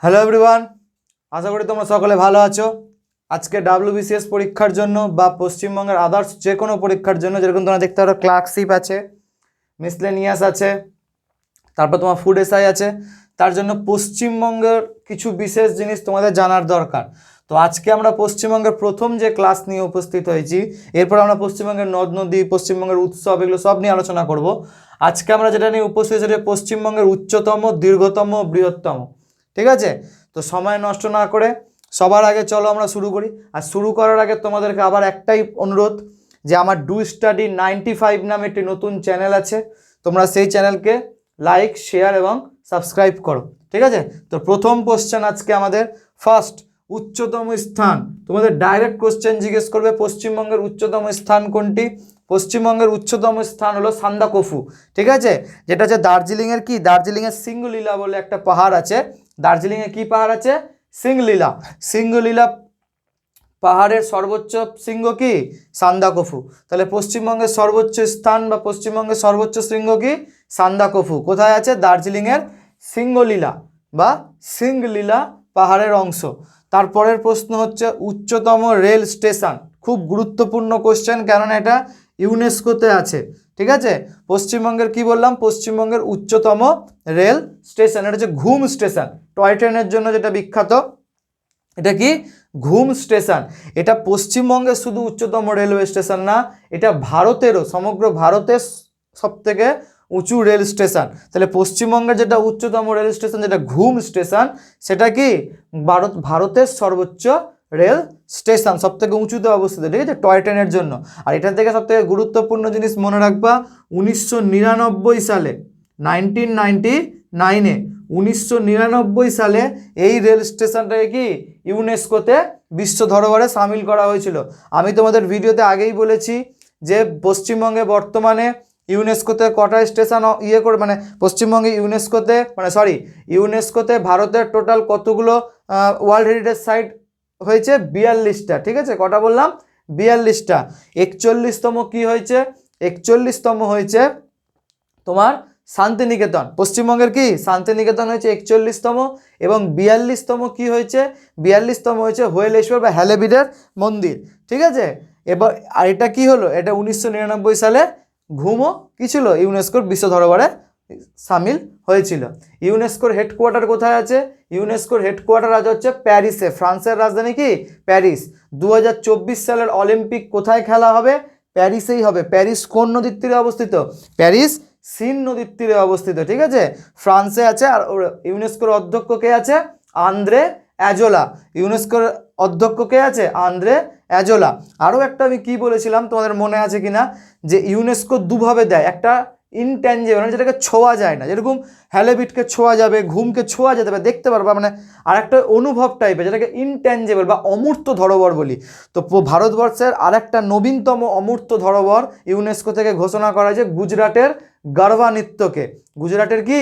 Hello everyone, আশা করি তোমরা সকলে ভালো আছো। আজকে ডাব্লিউবিসিএস পরীক্ষার জন্য বা পশ্চিমবঙ্গের আদার্স যে কোনো পরীক্ষার জন্য যেরকম তোমরা দেখতে পারো ক্লার্কশিপ আছে, মিসলেনিয়াস আছে, তারপর তোমার ফুড এসআই আছে। তার জন্য পশ্চিমবঙ্গের কিছু বিশেষ জিনিস তোমাদের জানার দরকার। তো আজকে আমরা পশ্চিমবঙ্গের প্রথম যে ক্লাস নিয়ে উপস্থিত হয়েছি, এরপর আমরা পশ্চিমবঙ্গের নদ নদী, পশ্চিমবঙ্গের উৎসব, এগুলো সব নিয়ে আলোচনা করব। আজকে আমরা যেটা নিয়ে উপস্থিত হয়েছি পশ্চিমবঙ্গের উচ্চতম, দীর্ঘতম, বৃহত্তম। ঠিক আছে, তো সময় নষ্ট না করে সবার আগে চলো আমরা শুরু করি। আর শুরু করার আগে তোমাদেরকে আবার একটাই অনুরোধ, যে আমার ডু স্টাডি 95 নামে একটি নতুন চ্যানেল আছে, তোমরা সেই চ্যানেলকে লাইক, শেয়ার এবং সাবস্ক্রাইব করো। ঠিক আছে, তো প্রথম কোশ্চেন আজকে আমাদের ফার্স্ট, উচ্চতম স্থান। তোমাদের ডাইরেক্ট কোশ্চেন জিজ্ঞেস করবে পশ্চিমবঙ্গের উচ্চতম স্থান কোনটি। পশ্চিমবঙ্গের উচ্চতম স্থান হলো সান্দাকফু। ঠিক আছে, যেটা হচ্ছে দার্জিলিংয়ের কি, দার্জিলিংয়ের সিঙ্গলীলা বলে একটা পাহাড় আছে। দার্জিলিংয়ে কি পাহাড় আছে? সিঙ্গলীলা। সিঙ্গলীলা পাহাড়ের সর্বোচ্চ শৃঙ্গ কি? সান্দাকফু। তাহলে পশ্চিমবঙ্গের সর্বোচ্চ স্থান বা পশ্চিমবঙ্গের সর্বোচ্চ শৃঙ্গ কি? সান্দাকফু। কোথায় আছে? দার্জিলিংয়ের সিঙ্গলীলা বা সিঙ্গলীলা পাহাড়ের অংশ। তারপরের প্রশ্ন হচ্ছে উচ্চতম রেল স্টেশন। খুব গুরুত্বপূর্ণ কোশ্চেন, কেননা এটা ইউনেস্কোতে আছে। ঠিক আছে, পশ্চিমবঙ্গের কি বললাম? পশ্চিমবঙ্গের উচ্চতম রেল স্টেশন, এটা হচ্ছে ঘুম স্টেশন। টয় ট্রেনের জন্য যেটা বিখ্যাত, এটা কি? ঘুম স্টেশন। এটা পশ্চিমবঙ্গের শুধু উচ্চতম রেলওয়ে স্টেশন না, এটা ভারতেরও, সমগ্র ভারতের সবথেকে উঁচু রেল স্টেশন। তাহলে পশ্চিমবঙ্গের যেটা উচ্চতম রেল স্টেশন, যেটা ঘুম স্টেশন, সেটা কি ভারতের সর্বোচ্চ রেল স্টেশন, সবথেকে উঁচুতে অবস্থিত। ঠিক আছে, টয় ট্রেনের জন্য। আর এটা থেকে সবথেকে গুরুত্বপূর্ণ জিনিস মনে রাখবা, 1999 সালে, 1999-এ 1999 সালে এই রেল স্টেশনটাকে কি ইউনেস্কোতে বিশ্ব ধরোহরে সামিল করা হয়েছিল। আমি তোমাদের ভিডিওতে আগেই বলেছি যে পশ্চিমবঙ্গে বর্তমানে ইউনেস্কোতে কটা স্টেশন মানে পশ্চিমবঙ্গে ইউনেস্কোতে ভারতের টোটাল কতগুলো ওয়ার্ল্ড হেরিটেজ সাইট হয়েছে? 42টা। ঠিক আছে, কটা বললাম? 42টা। 41তম কি হয়েছে? 41তম হয়েছে তোমার শান্তিনিকেতন। পশ্চিমবঙ্গের কি শান্তিনিকেতন হয়েছে 41তম। এবং 42তম কি হয়েছে? 42তম হয়েছে হুয়েলেশ্বর বা হ্যালেবিডের মন্দির। ঠিক আছে, এবার আর এটা কি হলো? এটা 1999 সালে ঘুমও কি ছিল? ইউনেস্কোর বিশ্ব ধরোহরে সামিল হয়েছিল। ইউনেস্কোর হেডকোয়ার্টার কোথায় আছে? ইউনেস্কোর হেডকোয়ার্টার আজ হচ্ছে প্যারিসে। ফ্রান্সের রাজধানী কি? প্যারিস। 2024 সালের অলিম্পিক কোথায় খেলা হবে? প্যারিসেই হবে। প্যারিস কোন নদীর তীরে অবস্থিত? প্যারিস সিন নদীর তীরে অবস্থিত। ঠিক আছে, ফ্রান্সে আছে। আর ইউনেস্কোর অধ্যক্ষ কে আছে? Andre Azoulay. ইউনেস্কোর অধ্যক্ষ কে আছে? Andre Azoulay. আরও একটা আমি কি বলেছিলাম তোমাদের মনে আছে কিনা, যে ইউনেস্কো দুভাবে দেয়, একটা ইনট্যাঞ্জেবল মানে যেটাকে ছোঁয়া যায় না, যেরকম হ্যালেবিটকে ছোঁয়া যাবে, ঘুমকে ছোঁয়া যেতে পারে, দেখতে পারবা, মানে আর একটা অনুভব টাইপের, যেটাকে ইনট্যাঞ্জেবল বা অমূর্ত ধরোহর বলি। তো ভারতবর্ষের আরেকটা নবীনতম অমূর্ত ধরোহর ইউনেস্কো থেকে ঘোষণা করা হয়েছে গুজরাটের গরবা নৃত্যকে। গুজরাটের কি?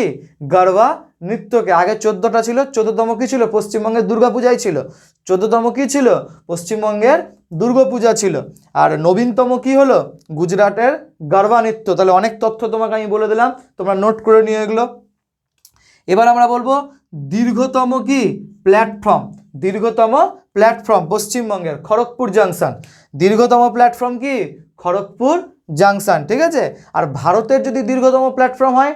গরবা নৃত্যকে। আগে 14টা ছিল, 14তম কি ছিল? পশ্চিমবঙ্গের দুর্গাপূজাই ছিল। 14তম কি ছিল? পশ্চিমবঙ্গের দুর্গাপূজা ছিল। আর নবীনতম কি হলো? গুজরাটের গরবা নৃত্য। তাহলে অনেক তথ্য তোমাকে আমি বলে দিলাম, তোমরা নোট করে নিয়ে এগুলো। এবার আমরা বলবো দীর্ঘতম কি প্ল্যাটফর্ম। দীর্ঘতম প্ল্যাটফর্ম পশ্চিমবঙ্গের খড়গপুর জাংশন। দীর্ঘতম প্ল্যাটফর্ম কি? খড়গপুর জাংশন। ঠিক আছে, আর ভারতের যদি দীর্ঘতম প্ল্যাটফর্ম হয়,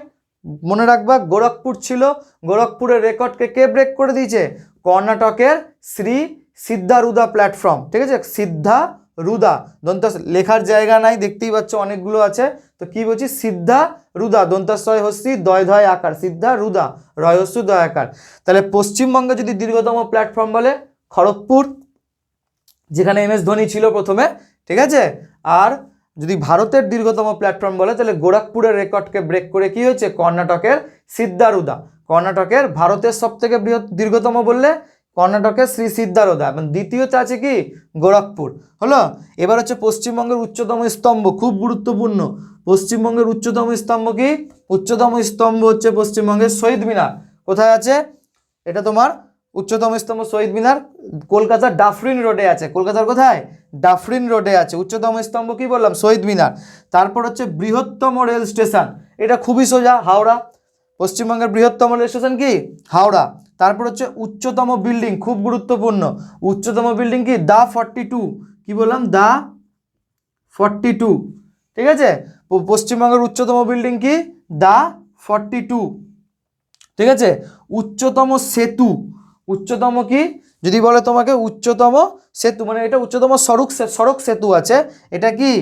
মনে রাখবা গোরখপুর ছিল। গোরখপুরের রেকর্ডকে কে ব্রেক করে দিয়েছে? কর্ণাটকের শ্রী সিদ্ধারুধা প্ল্যাটফর্ম। ঠিক আছে, সিদ্ধারুধা, দন্তাস লেখার জায়গা নাই, দেখতেই পাচ্ছ অনেকগুলো আছে। তো কি বলছি? সিদ্ধারুধা, দন্তাস্বয় হস্যি দয় ধয় আকার, সিদ্ধারুধা রয়স্যু দয় আকার। তাহলে পশ্চিমবঙ্গে যদি দীর্ঘতম প্ল্যাটফর্ম বলে খড়গপুর, যেখানে MS ধোনি ছিল প্রথমে। ঠিক আছে, আর যদি ভারতের দীর্ঘতম প্ল্যাটফর্ম বলে, তাহলে গোরখপুরের রেকর্ডকে ব্রেক করে কি হয়েছে? কর্ণাটকের সিদ্ধারুধা। কর্ণাটকের ভারতের সবথেকে দীর্ঘতম বললে কর্ণাটকের শ্রী সিদ্ধারুধা, এবং দ্বিতীয়তে আছে কি? গোরখপুর। হলো, এবার হচ্ছে পশ্চিমবঙ্গের উচ্চতম স্তম্ভ, খুব গুরুত্বপূর্ণ। পশ্চিমবঙ্গের উচ্চতম স্তম্ভ কি? উচ্চতম স্তম্ভ হচ্ছে পশ্চিমবঙ্গের শহীদ মিনার। কোথায় আছে এটা? তোমার উচ্চতম স্তম্ভ শহীদ মিনার কলকাতার ডাফরিন রোডে আছে। কলকাতার কোথায়? ডাফরিন রোডে আছে। উচ্চতম স্তম্ভ কি বললাম? শহীদ মিনার। তারপর হচ্ছে বৃহত্তম রেল স্টেশন, এটা খুবই সোজা, হাওড়া। পশ্চিমবঙ্গের বৃহত্তম রেল স্টেশন কি? হাওড়া। তারপর হচ্ছে উচ্চতম বিল্ডিং, খুব গুরুত্বপূর্ণ, উচ্চতম বিল্ডিং কি দা 42, কি বললাম দা 42, ঠিক আছে। পশ্চিমবঙ্গের উচ্চতম বিল্ডিং কি দা 42, ঠিক আছে। উচ্চতম সেতু, উচ্চতম কি যদি বলে তোমাকে উচ্চতম সেতু মানে এটা উচ্চতম সড়ক সেতু আছে, এটা কি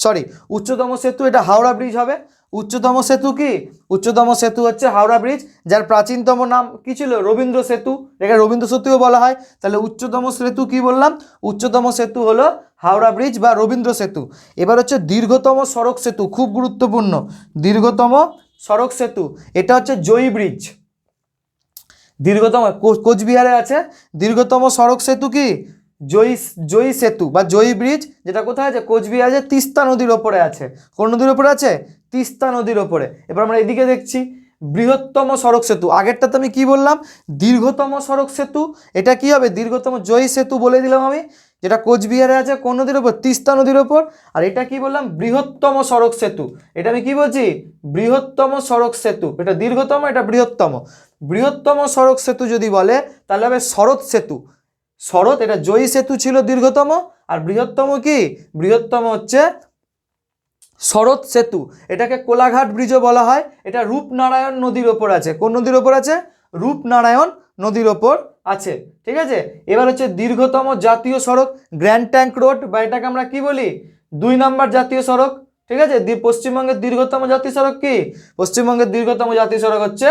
সরি উচ্চতম সেতু এটা হাওড়া ব্রিজ হবে। উচ্চতম সেতু কি উচ্চতম সেতু হচ্ছে হাওড়া ব্রিজ, যার প্রাচীনতম নাম কি ছিল রবীন্দ্র সেতু, এটা রবীন্দ্র সেতুও বলা হয়। তাহলে উচ্চতম সেতু কি বললাম, উচ্চতম সেতু হলো হাওড়া ব্রিজ বা রবীন্দ্র সেতু। এবার হচ্ছে দীর্ঘতম সড়ক সেতু, খুব গুরুত্বপূর্ণ, দীর্ঘতম সড়ক সেতু এটা হচ্ছে জয়ী ব্রিজ, দীর্ঘতম কোচবিহারে আছে। দীর্ঘতম সড়ক সেতু কি জয়ী সেতু বা জয়ী ব্রিজ, যেটা কোথায় আছে কোচবিহারে, তিস্তা নদীর ওপরে আছে। কোন নদীর ওপরে আছে, তিস্তা নদীর ওপরে। এবার আমরা এদিকে দেখছি বৃহত্তম সড়ক সেতু, আগেরটাতে আমি কি বললাম দীর্ঘতম সড়ক সেতু, এটা কি হবে দীর্ঘতম জয়ী সেতু বলে দিলাম আমি, যেটা কোচবিহারে আছে কোন নদীর ওপর, তিস্তা নদীর ওপর। আর এটা কি বললাম বৃহত্তম সড়ক সেতু, এটা আমি কি বলছি বৃহত্তম সড়ক সেতু, এটা দীর্ঘতম এটা বৃহত্তম। বৃহত্তম সড়ক সেতু যদি বলে তাহলে হবে শরৎ সেতু, শরৎ এটা জয়ী সেতু ছিল দীর্ঘতম, আর বৃহত্তম কি বৃহত্তম হচ্ছে শরৎ সেতু। এটাকে কোলাঘাট ব্রিজও বলা হয়, এটা রূপনারায়ণ নদীর ওপর আছে। কোন নদীর ওপর আছে, রূপনারায়ণ নদীর ওপর আছে, ঠিক আছে। এবার হচ্ছে দীর্ঘতম জাতীয় সড়ক গ্র্যান্ড ট্যাঙ্ক রোড, বা এটাকে আমরা কি বলি 2 নম্বর জাতীয় সড়ক, ঠিক আছে। পশ্চিমবঙ্গের দীর্ঘতম জাতীয় সড়ক কি, পশ্চিমবঙ্গের দীর্ঘতম জাতীয় সড়ক হচ্ছে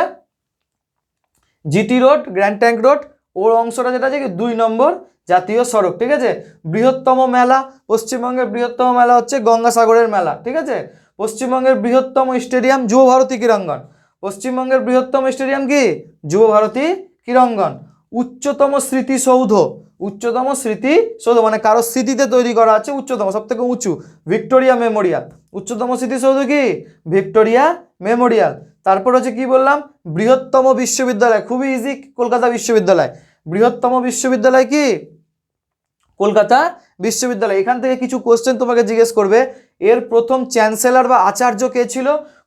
GT road, grand trunk road, ওর অংশটা যেটা আছে কি 2 নম্বর জাতীয় সড়ক, ঠিক আছে। বৃহত্তম মেলা, পশ্চিমবঙ্গের বৃহত্তম মেলা হচ্ছে গঙ্গাসাগরের মেলা, ঠিক আছে। পশ্চিমবঙ্গের বৃহত্তম স্টেডিয়াম যুব ভারতী ক্রীড়াঙ্গন, পশ্চিমবঙ্গের বৃহত্তম স্টেডিয়াম কি যুব ভারতী ক্রীড়াঙ্গন। উচ্চতম স্মৃতিসৌধ, উচ্চতম স্মৃতিসৌধ মানে কারো স্মৃতিতে তৈরি করা আছে উচ্চতম, সব থেকে উঁচু ভিক্টোরিয়া মেমোরিয়াল, উচ্চতম স্মৃতিসৌধ কি ভিক্টোরিয়া মেমোরিয়াল। তারপর হচ্ছে কি বললাম বৃহত্তম বিশ্ববিদ্যালয়, খুবই ইজি, কলকাতা বিশ্ববিদ্যালয়। বৃহত্তম বিশ্ববিদ্যালয় কি কলকাতা বিশ্ববিদ্যালয়। এখান থেকে কিছু কোশ্চেন তোমাকে জিজ্ঞেস করবে, এর প্রথম চ্যান্সেলর বা আচার্য কে ছিল,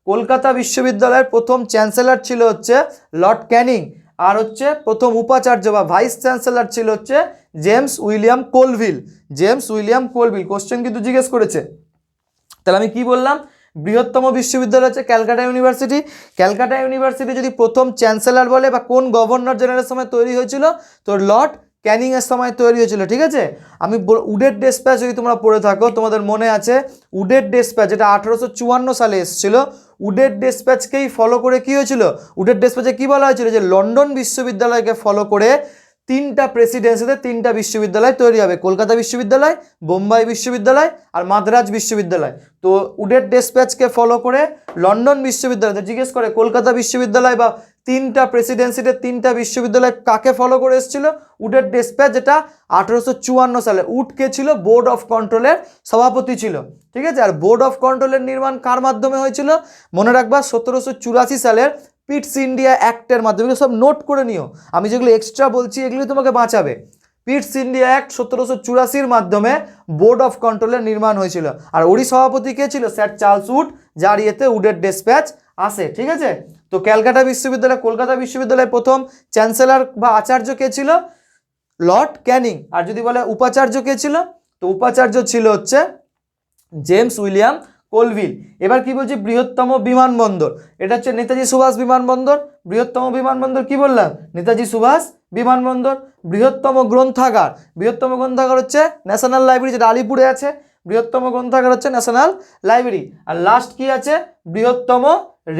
কলকাতা বিশ্ববিদ্যালয়ের প্রথম চ্যান্সেলর ছিল হচ্ছে লর্ড ক্যানিং, আর হচ্ছে প্রথম উপাচার্য বা ভাইস চ্যান্সেলর ছিল হচ্ছে James William Colvile, James William Colvile. Question কিন্তু জিজ্ঞেস করেছে। তাহলে আমি কি বললাম বৃহত্তম বিশ্ববিদ্যালয় হচ্ছে ক্যালকাটা ইউনিভার্সিটি। ক্যালকাটা ইউনিভার্সিটি যদি প্রথম চ্যান্সেলর বলে বা কোন গভর্নর জেনারেলের সময় তৈরি হয়েছিল, তো লর্ড ক্যানিংয়ের সময় তৈরি হয়েছিল, ঠিক আছে। আমি উডেড ডেসপ্যাচ যদি তোমরা পড়ে থাকো তোমাদের মনে আছে উডেড ডেসপ্যাচ, যেটা 1854 সালে এসেছিল। উডেড ডেসপ্যাচকেই ফলো করে কি হয়েছিল, উডেড ডেসপ্যাচে কি বলা হয়েছিল যে লন্ডন বিশ্ববিদ্যালয়কে ফলো করে 3টা প্রেসিডেন্সিতে 3টা বিশ্ববিদ্যালয় তৈরি হবে, কলকাতা বিশ্ববিদ্যালয়, বোম্বাই বিশ্ববিদ্যালয় আর মাদ্রাজ বিশ্ববিদ্যালয়। তো উডেড ডেসপ্যাচকে ফলো করে লন্ডন বিশ্ববিদ্যালয় জিজ্ঞেস করে কলকাতা বিশ্ববিদ্যালয় বা 3টা প্রেসিডেন্সিতে 3টা বিশ্ববিদ্যালয় কাকে ফলো করে এসেছিল, উডেড ডেসপ্যাচ, যেটা 1854 সালে। উড কে ছিল বোর্ড অফ কন্ট্রোলের সভাপতি ছিল, ঠিক আছে। আর বোর্ড অফ কন্ট্রোলের নির্মাণ কার মাধ্যমে হয়েছিল, মনে রাখবা 1784 সালের পিটস ইন্ডিয়া অ্যাক্টের মাধ্যমে। সব নোট করে নিও, আমি যেগুলো এক্সট্রা বলছি এগুলি তোমাকে বাঁচাবে। পিটস ইন্ডিয়া অ্যাক্ট 1784 মাধ্যমে বোর্ড অফ কন্ট্রোলের নির্মাণ হয়েছিল। আর ওরই সভাপতি কে ছিল, স্যার চার্লস উড, যার ইয়েতে উডেড ডেসপ্যাচ আসে, ঠিক আছে। তো ক্যালকাটা বিশ্ববিদ্যালয়, কলকাতা বিশ্ববিদ্যালয়ের প্রথম চ্যান্সেলর বা আচার্য কে ছিল, লর্ড ক্যানিং। আর যদি বলে উপাচার্য কে ছিল, তো উপাচার্য ছিল হচ্ছে জেমস উইলিয়াম কোলভিল। এবার কি বলছি বৃহত্তম বিমানবন্দর, এটা হচ্ছে নেতাজি সুভাষ বিমানবন্দর। বৃহত্তম বিমানবন্দর কি বললাম, নেতাজি সুভাষ বিমানবন্দর। বৃহত্তম গ্রন্থাগার, বৃহত্তম গ্রন্থাগার হচ্ছে ন্যাশনাল লাইব্রেরি, যেটা আলিপুরে আছে। বৃহত্তম গ্রন্থাগার হচ্ছে ন্যাশনাল লাইব্রেরি। আর লাস্ট কি আছে বৃহত্তম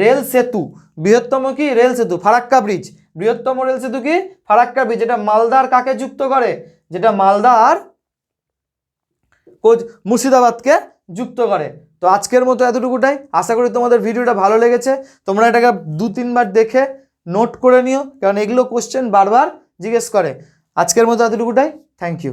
রেল সেতু, বৃহত্তম কি রেল সেতু ফারাক্কা ব্রিজ। বৃহত্তম রেল সেতু কি ফারাক্কা ব্রিজ, যেটা মালদা আর কাকে যুক্ত করে, যেটা মালদা আর মুর্শিদাবাদকে যুক্ত করে। তো আজকের মতো এতটুকুটাই, আশা করি তোমাদের ভিডিওটা ভালো লেগেছে। তোমরা এটাকে 2-3 বার দেখে নোট করে নিও, কারণ এগুলো কোশ্চেন বারবার জিজ্ঞেস করে। আজকের মতো এতটুকুটাই, থ্যাংক ইউ।